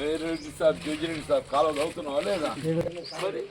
Reddy sir Joji Reddy sir కాలువ అవుతున్నావా లేదా? మరి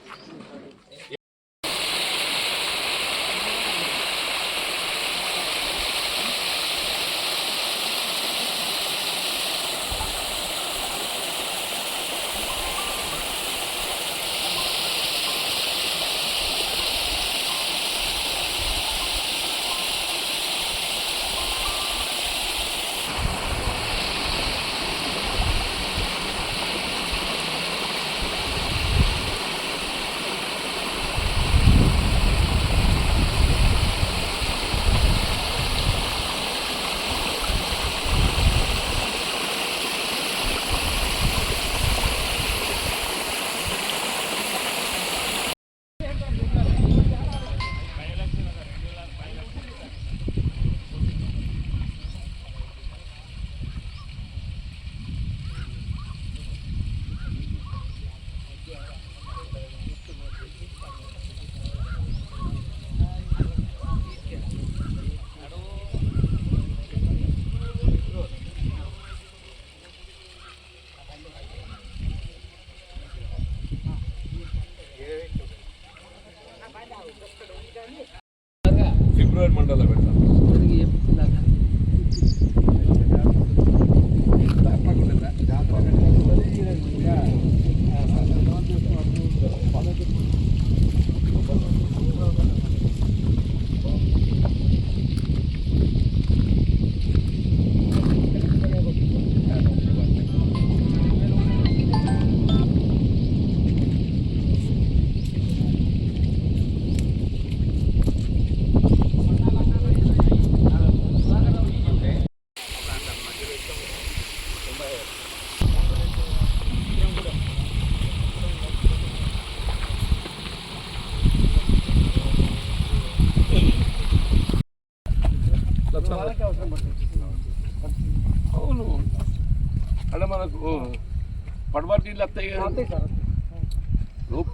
ఫిబ్రవరి మండలం పెడతాం. అవును, అంటే మనకు పడమటి నీళ్ళు వస్తాయి కదా,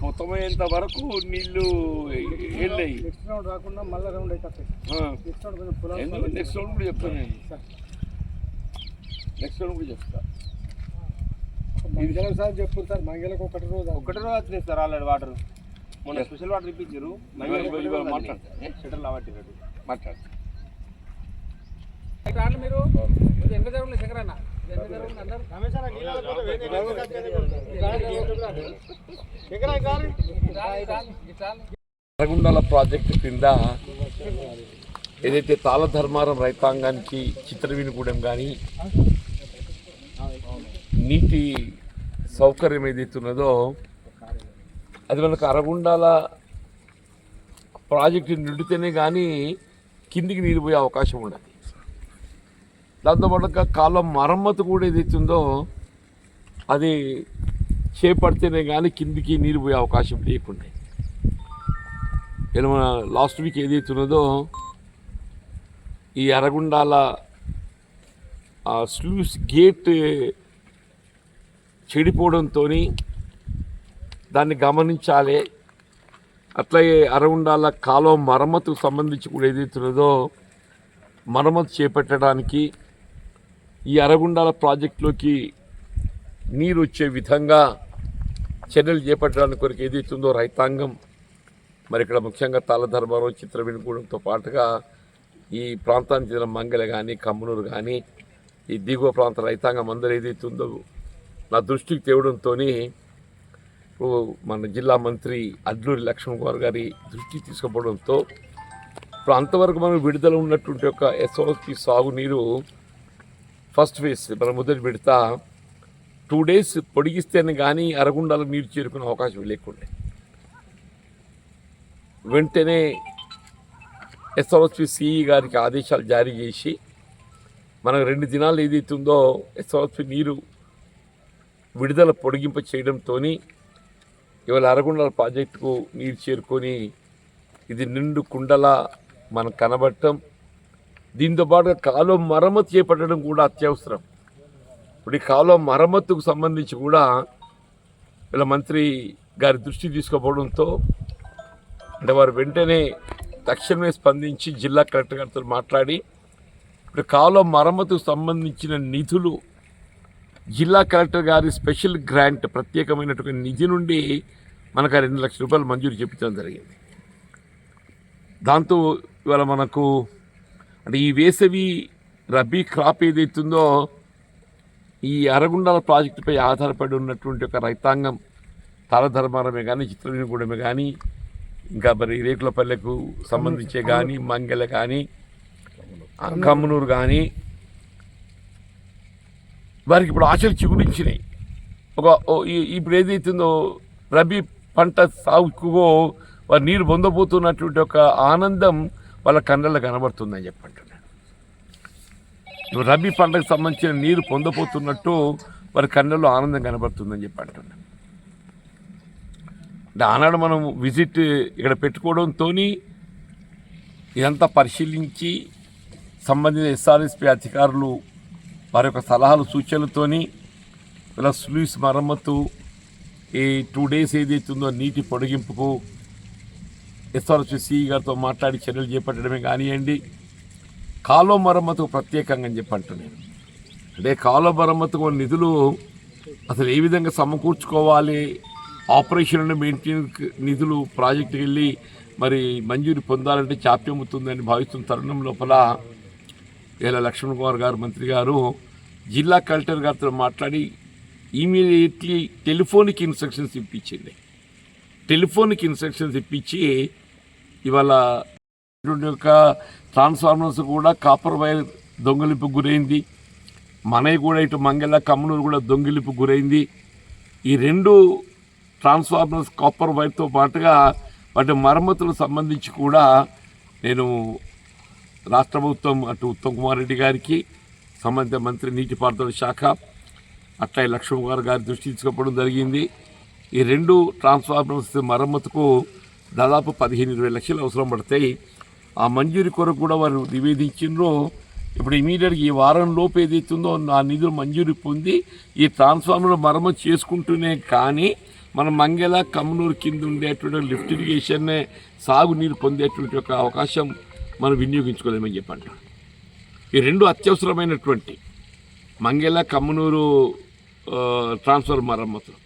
పొత్తమయ్యేంత వరకు నీళ్ళు వెళ్ళాయి. రాకుండా మళ్ళీ రౌండ్ అయితే ఎందుకు నెక్స్ట్ రౌండ్ కూడా చెప్తాను నేను. నెక్స్ట్ రౌండ్ కూడా చెప్తా. మంగళ సార్ చెప్పు సార్, మంగళకు ఒకటి రోజు వచ్చినాయి సార్ ఆల్రెడీ వాటర్. మొన్న స్పెషల్ వాటర్ ఇప్పించారు. షటర్ లావట్టి మాట్లాడు. మీరు ఎంత జరుగుతుంది శంకరన్న? నరగుండాల ప్రాజెక్టు కింద ఏదైతే తాళధర్మారం రైతాంగానికి చిత్రవీనుగూడెం కానీ నీటి సౌకర్యం ఏదైతే ఉన్నదో అది మనకు అరగుండాల ప్రాజెక్టు నిండితేనే కానీ కిందికి నీరు పోయే అవకాశం ఉండదు. దాంతోపాటుగా కాలం మరమ్మతు కూడా ఏదైతుందో అది చేపడితేనే కానీ కిందికి నీరు పోయే అవకాశం లేకుండా ఇలా మన లాస్ట్ వీక్ ఏదైతున్నదో ఈ అరగుండాల స్లూస్ గేట్ చెడిపోవడంతో దాన్ని గమనించాలి. అట్లాగే అరగుండాల కాలువ మరమ్మతుకు సంబంధించి కూడా ఏదైతున్నదో మరమ్మతు చేపట్టడానికి ఈ అరగుండాల ప్రాజెక్టులోకి నీరు వచ్చే విధంగా చర్యలు చేపట్టడానికి కొరకు ఏదైతుందో రైతాంగం మరి ఇక్కడ ముఖ్యంగా తాళధర్మారం చిత్రవీనుగూడెంతో పాటుగా ఈ ప్రాంతానికి చెందిన మంగళ కానీ కమ్మనూరు కానీ ఈ దిగువ ప్రాంత రైతాంగం అందరూ ఏదైతుందో నా దృష్టికి తేవడంతో మన జిల్లా మంత్రి అడ్లూరి లక్ష్మణ్ గారి దృష్టికి తీసుకుపోవడంతో ఇప్పుడు అంతవరకు మనం విడుదల ఉన్నటువంటి ఒక ఎస్ఓపి సాగునీరు ఫస్ట్ ఫేజ్ మన మొదటి విడత 2 days పొడిగిస్తేనే కానీ అరగుండాల నీరు చేరుకునే అవకాశం లేకుండా వెంటనే ఎస్ఓపి సిఈ గారికి ఆదేశాలు జారీ చేసి మనకు 2 దినాలు ఏదైతుందో ఎస్ఓపి నీరు విడుదల పొడిగింప చేయడంతో ఇవాళ అరగుండాల ప్రాజెక్టుకు నీరు చేరుకొని ఇది నిండు కుండల మనం కనబడటం. దీంతో పాటుగా కాలువ మరమ్మతు చేపట్టడం కూడా అత్యవసరం. ఇప్పుడు ఈ కాలువ మరమ్మతుకు సంబంధించి కూడా వీళ్ళ మంత్రి గారి దృష్టి తీసుకోవడంతో అంటే వారు వెంటనే తక్షణమే స్పందించి జిల్లా కలెక్టర్ గారితో మాట్లాడి ఇప్పుడు కాలువ మరమ్మతుకు సంబంధించిన నిధులు జిల్లా కలెక్టర్ గారి స్పెషల్ గ్రాంట్ ప్రత్యేకమైనటువంటి నిధి నుండి మనకు 2 లక్షల రూపాయలు మంజూరు చేయించడం జరిగింది. దాంతో ఇవాళ మనకు అంటే ఈ వేసవి రబీ క్రాప్ ఏదైతుందో ఈ అరగుండాల ప్రాజెక్టుపై ఆధారపడి ఉన్నటువంటి ఒక రైతాంగం తాళధర్మారమే కానీ చిత్రవినగూడెమే కానీ ఇంకా మరి రేకులపల్లెకు సంబంధించే కానీ మంగెల కానీ కమ్మనూరు కానీ వారికి ఇప్పుడు ఆశలు చిగురించినాయి. ఇప్పుడు ఏదైతుందో రబీ పంట సాగుకు వారు నీరు పొందబోతున్నటువంటి ఒక ఆనందం వాళ్ళ కళ్ళల్లో కనబడుతుందని చెప్పంటున్నాను. రబీ పంటకు సంబంధించిన నీరు పొందబోతున్నట్టు వారి కళ్ళల్లో ఆనందం కనబడుతుందని చెప్పంటున్నాను. అంటే ఆనాడు మనం విజిట్ ఇక్కడ పెట్టుకోవడంతో ఇదంతా పరిశీలించి సంబంధిత ఎస్ఆర్ఎస్పి అధికారులు వారి యొక్క సలహాలు సూచనలతోని ఇలా స్లూయిస్ మరమ్మతు ఈ 2 days ఏదైతుందో నీటి పొడిగింపుకు ఎస్ఆర్ఎస్పి సిఈ గారితో మాట్లాడి చర్యలు చేపట్టడమే కానివ్వండి, కాలువ మరమ్మతుకు ప్రత్యేకంగా అని చెప్పంటున్నాను. అంటే కాలువ మరమ్మతుకు నిధులు అసలు ఏ విధంగా సమకూర్చుకోవాలి, ఆపరేషన్ అండ్ మెయింటెనెన్స్ నిధులు ప్రాజెక్టుకి వెళ్ళి మరి మంజూరు పొందాలంటే చాప్యమవుతుందని భావిస్తున్న తరుణం లోపల ఇలా లక్ష్మణ్ కుమార్ గారు మంత్రి గారు జిల్లా కలెక్టర్ గారితో మాట్లాడి ఇమీడియట్లీ టెలిఫోనిక్ ఇన్స్ట్రక్షన్స్ ఇప్పించింది. టెలిఫోనిక్ ఇన్స్ట్రక్షన్స్ ఇప్పించి ఇవాళ యొక్క ట్రాన్స్ఫార్మర్స్ కూడా కాపర్ వైర్ దొంగిలింపు గురైంది. మనయ్య కూడా ఇటు మంగళ కమ్మనూరు కూడా దొంగిలింపు గురైంది. ఈ 2 ట్రాన్స్ఫార్మర్స్ కాపర్ వైర్తో పాటుగా వాటి మరమ్మతులకు సంబంధించి కూడా నేను రాష్ట్ర ప్రభుత్వం అటు ఉత్తమ్ కుమార్ రెడ్డి గారికి సంబంధిత మంత్రి నీటిపారుదల శాఖ అట్లా లక్ష్మణ్ కుమార్ గారి దృష్టి తీసుకోవడం జరిగింది. ఈ 2 ట్రాన్స్ఫార్మర్స్ మరమ్మతుకు దాదాపు 15-20 లక్షలు అవసరం పడతాయి. ఆ మంజూరు కొరకు కూడా వారు నివేదించిండ్రో ఇప్పుడు ఇమీడియట్గా ఈ వారం లోపు ఏదైతుందో ఆ నిధులు మంజూరు పొంది ఈ ట్రాన్స్ఫార్మర్ మరమ్మతు చేసుకుంటూనే కానీ మనం మంగళ కమ్మనూరు కింద ఉండేటువంటి లిఫ్ట్ ఇరిగేషన్ సాగునీరు పొందేటువంటి ఒక అవకాశం మనం వినియోగించుకోలేమని చెప్పంటాం. ఈ 2 అత్యవసరమైనటువంటి మంగళ కమ్మనూరు ట్రాన్స్ఫర్ మరమ్మతులు.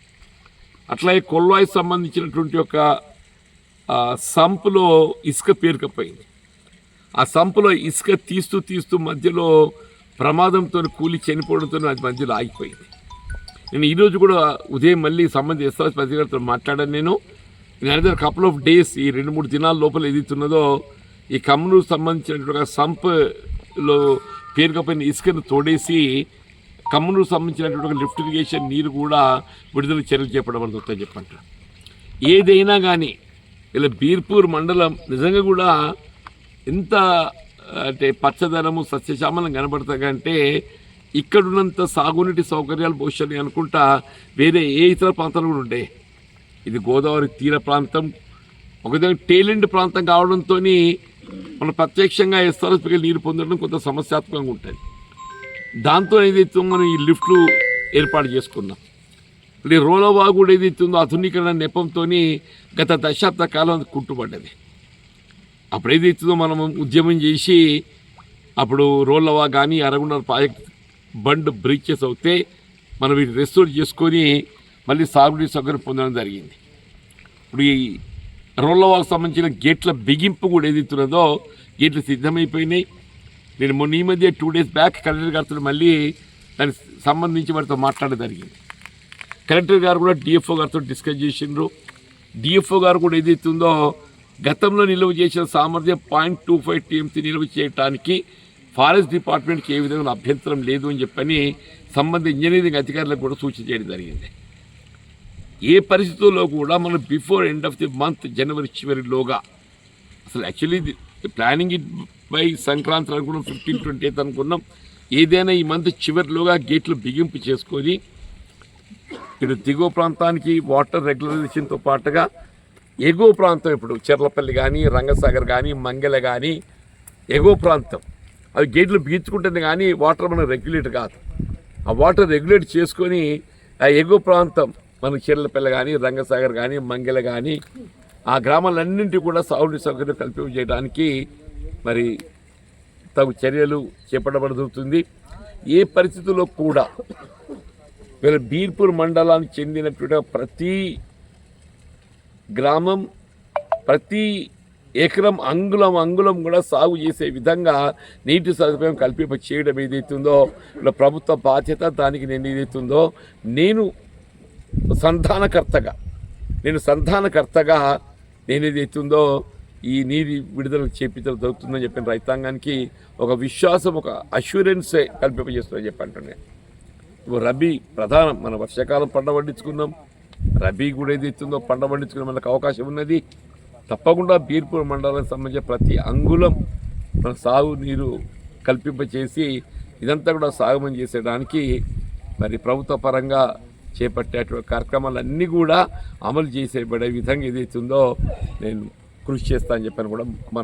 అట్లాగే కొల్వాయికి సంబంధించినటువంటి ఒక సంపులో ఇసుక పేరుకపోయింది. ఆ సంపులో ఇసుక తీస్తూ మధ్యలో ప్రమాదంతో కూలి చనిపోవడంతో అది మధ్యలో ఆగిపోయింది. నేను ఈరోజు కూడా ఉదయం మళ్ళీ సంబంధిత ఎస్ఆర్ఎస్ అధికారులతో మాట్లాడాను. నేను అనదర్ కపుల్ ఆఫ్ డేస్ ఈ 2-3 దినాల లోపల ఏదైతున్నదో ఈ కమ్మనూరు సంబంధించినటువంటి సంప్లో పేరుకపోయిన ఇసుకను తోడేసి కమ్మనూరు సంబంధించినటువంటి లిఫ్ట్ ఇరిగేషన్ నీరు కూడా విడుదల చర్యలు చేపట్టబడుతుందని చెప్పంటారు. ఏదైనా కానీ ఇలా బీర్పూర్ మండలం నిజంగా కూడా ఎంత అంటే పచ్చదనము సస్యశ్యామలం కనబడతాయంటే ఇక్కడున్నంత సాగునీటి సౌకర్యాలు భవిష్యత్తు అనుకుంటా వేరే ఏ ఇతర ప్రాంతాలు కూడా ఉంటాయి. ఇది గోదావరి తీర ప్రాంతం, ఒక విధంగా టేలెంట్ ప్రాంతం కావడంతో మనం ప్రత్యక్షంగా ఎస్ఆర్ఎస్పీకి నీరు పొందడం కొంత సమస్యాత్మకంగా ఉంటుంది. దాంతో ఏదైతే మనం ఈ లిఫ్ట్లు ఏర్పాటు చేసుకున్నాం. ఇప్పుడు రోలవా కూడా ఏదైతుందో ఆధునీకరణ నెపంతో గత దశాబ్ద కాలం కుంటుపడ్డది. అప్పుడు ఏదైతుందో మనం ఉద్యమం చేసి అప్పుడు రోలవా కానీ అరగుండాల ప్రాజెక్ట్ బండ్ బ్రీచెస్ అవుతే మనం వీటిని రెస్టోర్ చేసుకొని మళ్ళీ సాగునీటి సౌకర్యం పొందడం జరిగింది. ఇప్పుడు ఈ రోలవాకు సంబంధించిన గేట్ల బిగింపు కూడా ఏదైతున్నదో గేట్లు సిద్ధమైపోయినాయి. నేను మొన్న ఈ మధ్య 2 days బ్యాక్ కలెక్టర్ గారితో మళ్ళీ దానికి సంబంధించి వారితో మాట్లాడడం జరిగింది. కలెక్టర్ గారు కూడా డిఎఫ్ఓ గారితో డిస్కస్ చేసిండ్రు. డిఎఫ్ఓ గారు కూడా ఏదైతుందో గతంలో నిల్వ చేసిన సామర్థ్యం 0.25 TMC నిల్వ చేయడానికి ఫారెస్ట్ డిపార్ట్మెంట్కి ఏ విధంగా అభ్యంతరం లేదు అని చెప్పని సంబంధిత ఇంజనీరింగ్ అధికారులకు కూడా సూచన చేయడం జరిగింది. ఏ పరిస్థితుల్లో కూడా మనం before end of the month జనవరి చివరిలోగా అసలు actually planning it by Sankranti అనుకున్నాం, 15-20 అనుకున్నాం. ఏదైనా ఈ మంత్ చివరిలోగా గేట్లు బిగింపు చేసుకొని ఇటు దిగువ ప్రాంతానికి వాటర్ రెగ్యులరైజేషన్తో పాటుగా ఎగువ ప్రాంతం ఇప్పుడు చెర్లపల్లి కానీ రంగసాగర్ కానీ మంగెల కానీ ఎగువ ప్రాంతం అవి గేట్లు బిగించుకుంటుంది కానీ వాటర్ మనకు రెగ్యులేట్ కాదు. ఆ వాటర్ రెగ్యులేట్ చేసుకొని ఆ ఎగువ ప్రాంతం మనకు చెర్లపల్లి కానీ రంగసాగర్ కానీ మంగెల కానీ ఆ గ్రామాలన్నింటినీ కూడా సాగునీటి సౌకర్యం కల్పించేయడానికి మరి తగు చర్యలు చేపట్టబడుతుంది. ఏ పరిస్థితుల్లో కూడా వీళ్ళ బీర్పూర్ మండలానికి చెందినటువంటి ప్రతి గ్రామం, ప్రతి ఎకరం అంగుళం కూడా సాగు చేసే విధంగా నీటి సదుపాయం కల్పింప చేయడం ఏదైతుందో ఇలా ప్రభుత్వ బాధ్యత. దానికి నేను ఏదైతుందో నేను సంధానకర్తగా నేను ఏదైతుందో ఈ నీటి విడుదల చేపితలు దొరుకుతుందని చెప్పిన రైతాంగానికి ఒక విశ్వాసం, ఒక అష్యూరెన్స్ కల్పింపజేస్తుందని చెప్పంటున్నాను. రబీ ప్రధానం, మన వర్షాకాలం పంట పండించుకున్నాం, రబీ కూడా ఏదైతుందో పంట పండించుకునే మనకు అవకాశం ఉన్నది. తప్పకుండా బీర్పూర్ మండలానికి సంబంధించిన ప్రతి అంగుళం మన సాగు నీరు కల్పింపచేసి ఇదంతా కూడా సాగుమని చేసేయడానికి మరి ప్రభుత్వ పరంగా చేపట్టేటువంటి కార్యక్రమాలన్నీ కూడా అమలు చేసేబడే విధంగా ఏదైతుందో నేను కృషి చేస్తా అని చెప్పని కూడా మన